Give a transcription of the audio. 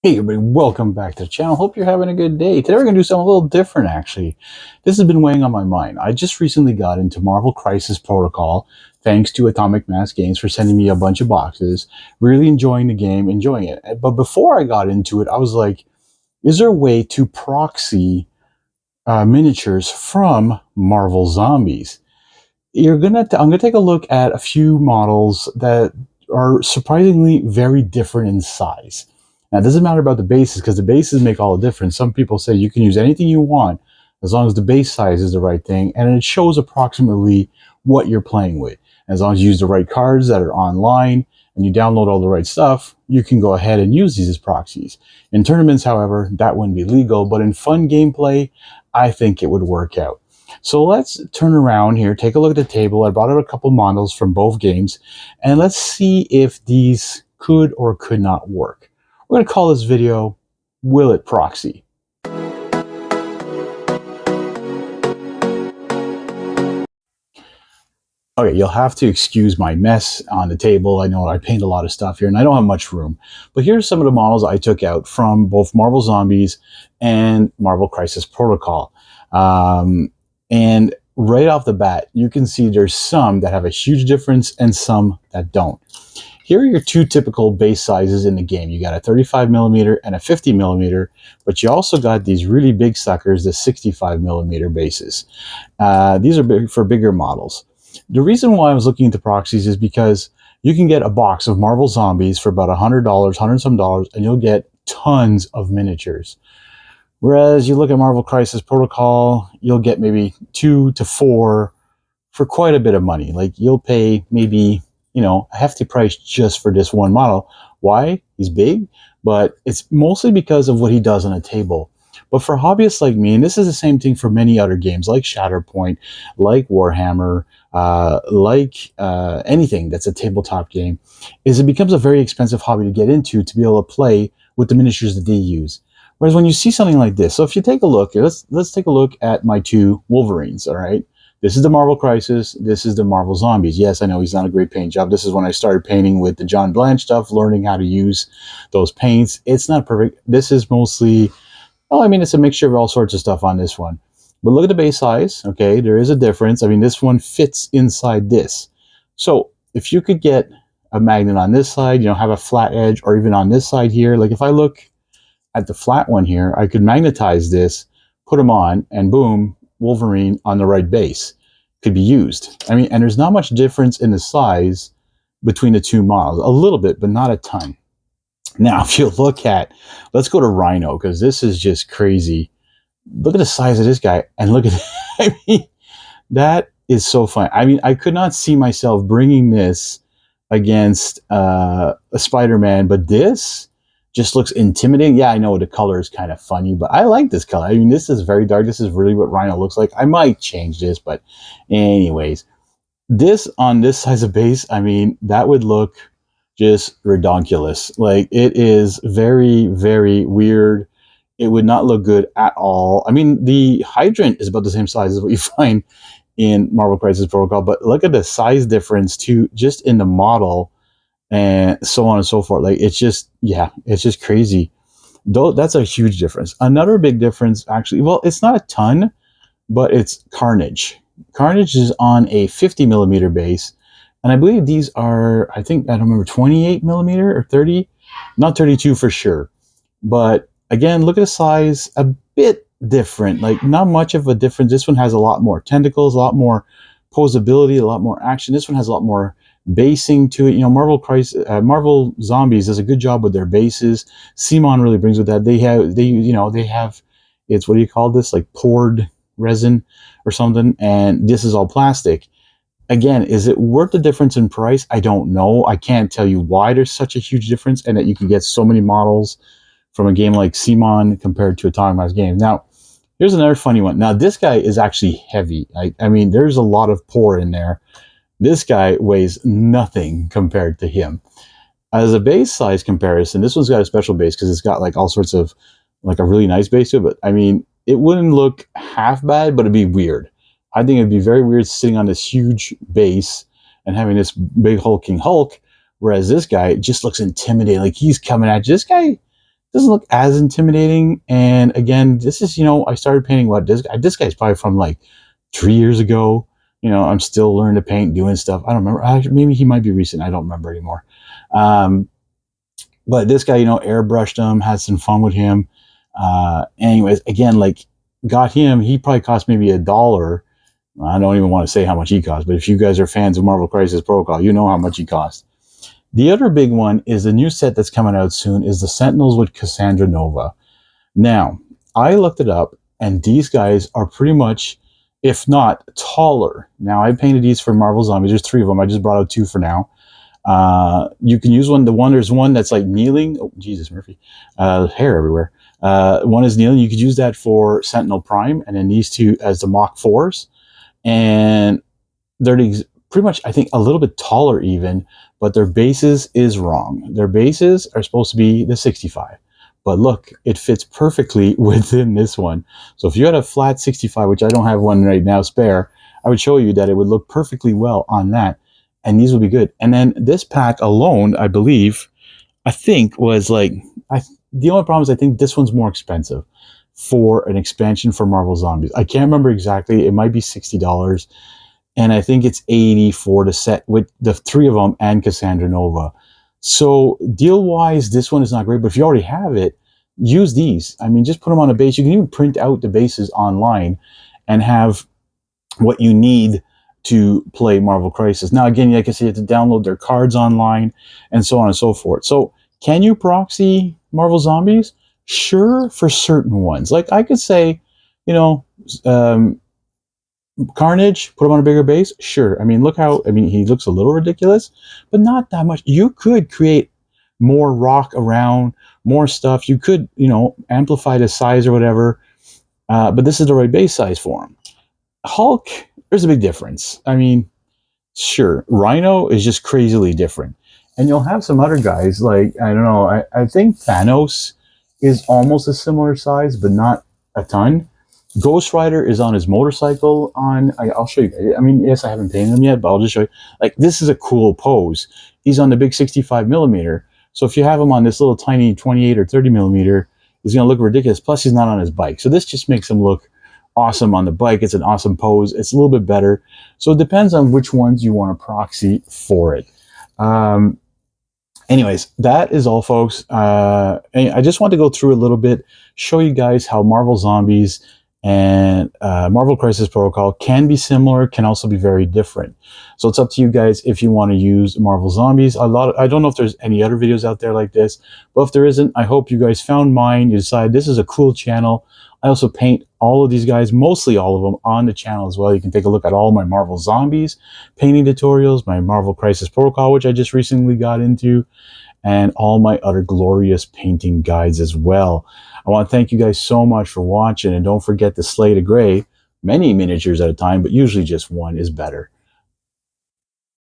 Hey everybody, welcome back to the channel. Hope you're having a good day. Today we're going to do something a little different actually. This has been weighing on my mind. I just recently got into Marvel Crisis Protocol thanks to Atomic Mass Games for sending me a bunch of boxes. Really enjoying the game, enjoying it. But before I got into it, I was like, is there a way to proxy miniatures from Marvel Zombies? I'm gonna take a look at a few models that are surprisingly very different in size. Now, it doesn't matter about the bases because the bases make all the difference. Some people say you can use anything you want as long as the base size is the right thing, and it shows approximately what you're playing with. As long as you use the right cards that are online and you download all the right stuff, you can go ahead and use these as proxies. In tournaments, however, that wouldn't be legal, but in fun gameplay, I think it would work out. So let's turn around here, take a look at the table. I brought out a couple models from both games, and let's see if these could or could not work. We're going to call this video, Will It Proxy? Okay, you'll have to excuse my mess on the table. I know I paint a lot of stuff here, and I don't have much room. But here's some of the models I took out from both Marvel Zombies and Marvel Crisis Protocol. And right off the bat, you can see there's some that have a huge difference and some that don't. Here are your two typical base sizes in the game. You got a 35 millimeter and a 50 millimeter, but you also got these really big suckers, the 65 millimeter bases. These are big for bigger models. The reason why I was looking into proxies is because you can get a box of Marvel Zombies for about $100, $100 some dollars, and you'll get tons of miniatures. Whereas you look at Marvel Crisis Protocol, you'll get maybe 2 to 4 for quite a bit of money. Like you'll pay maybe, a hefty price just for this one model. Why? He's big, but it's mostly because of what he does on a table. But for hobbyists like me, and this is the same thing for many other games like Shatterpoint, like Warhammer, anything that's a tabletop game, is it becomes a very expensive hobby to get into to be able to play with the miniatures that they use. Whereas when you see something like this, so if you take a look, let's take a look at my two Wolverines, all right? This is the Marvel Crisis, this is the Marvel Zombies. Yes, I know he's not a great paint job. This is when I started painting with the John Blanche stuff, learning how to use those paints. It's not perfect. This is mostly, it's a mixture of all sorts of stuff on this one. But look at the base size, okay? There is a difference. I mean, this one fits inside this. So if you could get a magnet on this side, have a flat edge, or even on this side here, like if I look at the flat one here, I could magnetize this, put them on, and boom, Wolverine on the right base could be used. I mean, and there's not much difference in the size between the two models. A little bit, but not a ton. Now, if you look at, let's go to Rhino, because this is just crazy. Look at the size of this guy, and look at, I mean, that is so fun. I mean, I could not see myself bringing this against a Spider-Man, but this just looks intimidating. Yeah, I know the color is kind of funny, but I like this color. I mean, this is very dark. This is really what Rhino looks like. I might change this, but anyways, this on this size of base, I mean, that would look just redonkulous. Like, it is very, very weird. It would not look good at all. I mean, the hydrant is about the same size as what you find in Marvel Crisis Protocol, but look at the size difference too, just in the model, and so on and so forth. Like, it's just, yeah, it's just crazy. Though that's a huge difference. Another big difference, actually, well, it's not a ton, but it's Carnage. Carnage is on a 50 millimeter base, and I believe these are, I don't remember, 28 millimeter or 30, not 32 for sure. But again, look at the size, a bit different, like not much of a difference. This one has a lot more tentacles, a lot more posability, a lot more action. This one has a lot more basing to it. Marvel Zombies does a good job with their bases. Simon really brings with that. They have, it's, what do you call this? Like poured resin or something. And this is all plastic. Again, is it worth the difference in price? I don't know. I can't tell you why there's such a huge difference and that you can get so many models from a game like Simon compared to Atomic Mass Games. Now, here's another funny one. Now, this guy is actually heavy. I mean, there's a lot of pour in there. This guy weighs nothing compared to him. As a base size comparison, this one's got a special base because it's got like all sorts of, like a really nice base to it. But I mean, it wouldn't look half bad, but it'd be weird. I think it'd be very weird sitting on this huge base and having this big hulking Hulk, whereas this guy just looks intimidating. Like he's coming at you. This guy doesn't look as intimidating. And again, this is, I started painting this guy's probably from like 3 years ago. I'm still learning to paint, doing stuff. I don't remember. Actually, maybe he might be recent. I don't remember anymore. But this guy, airbrushed him, had some fun with him. Anyways, again, like got him. He probably cost maybe $1. I don't even want to say how much he cost, but if you guys are fans of Marvel Crisis Protocol, you know how much he cost. The other big one is the new set that's coming out soon is the Sentinels with Cassandra Nova. Now, I looked it up, and these guys are pretty much, if not taller. Now, I painted these for Marvel Zombies. There's 3 of them. I just brought out 2 for now. You can use one. There's one that's like kneeling. Oh, Jesus, Murphy. Hair everywhere. One is kneeling. You could use that for Sentinel Prime, and then these 2 as the Mach 4s. And they're pretty much, I think, a little bit taller even, but their bases is wrong. Their bases are supposed to be the 65. But look, it fits perfectly within this one. So if you had a flat 65, which I don't have one right now spare, I would show you that it would look perfectly well on that. And these would be good. And then this pack alone, I think was like, the only problem is I think this one's more expensive for an expansion for Marvel Zombies. I can't remember exactly. It might be $60. And I think it's $80 for the set with the 3 of them and Cassandra Nova. So deal-wise, this one is not great. But if you already have it, use these. I mean, just put them on a base. You can even print out the bases online and have what you need to play Marvel Crisis. Now, again, like I said, you have to download their cards online and so on and so forth. So can you proxy Marvel Zombies? Sure, for certain ones. Like I could say, Carnage, put him on a bigger base. Sure. I mean, he looks a little ridiculous, but not that much. You could create more rock around, more stuff. You could, amplify the size or whatever. But this is the right base size for him. Hulk, there's a big difference. I mean, sure. Rhino is just crazily different. And you'll have some other guys like, I don't know, I think Thanos is almost a similar size, but not a ton. Ghost Rider is on his motorcycle I'll show you guys. I mean, yes, I haven't painted him yet, but I'll just show you. Like, this is a cool pose. He's on the big 65 millimeter. So if you have him on this little tiny 28 or 30 millimeter, he's going to look ridiculous. Plus, he's not on his bike. So this just makes him look awesome on the bike. It's an awesome pose. It's a little bit better. So it depends on which ones you want to proxy for it. Anyways, that is all, folks. I just want to go through a little bit, show you guys how Marvel Zombies and Marvel Crisis Protocol can be similar, can also be very different. So it's up to you guys if you want to use Marvel Zombies. I don't know if there's any other videos out there like this, but if there isn't, I hope you guys found mine. You decide this is a cool channel. I also paint all of these guys, mostly all of them, on the channel as well. You can take a look at all my Marvel Zombies painting tutorials, my Marvel Crisis Protocol, which I just recently got into, and all my other glorious painting guides as well. I want to thank you guys so much for watching, and don't forget to slay the gray, many miniatures at a time, but usually just one is better.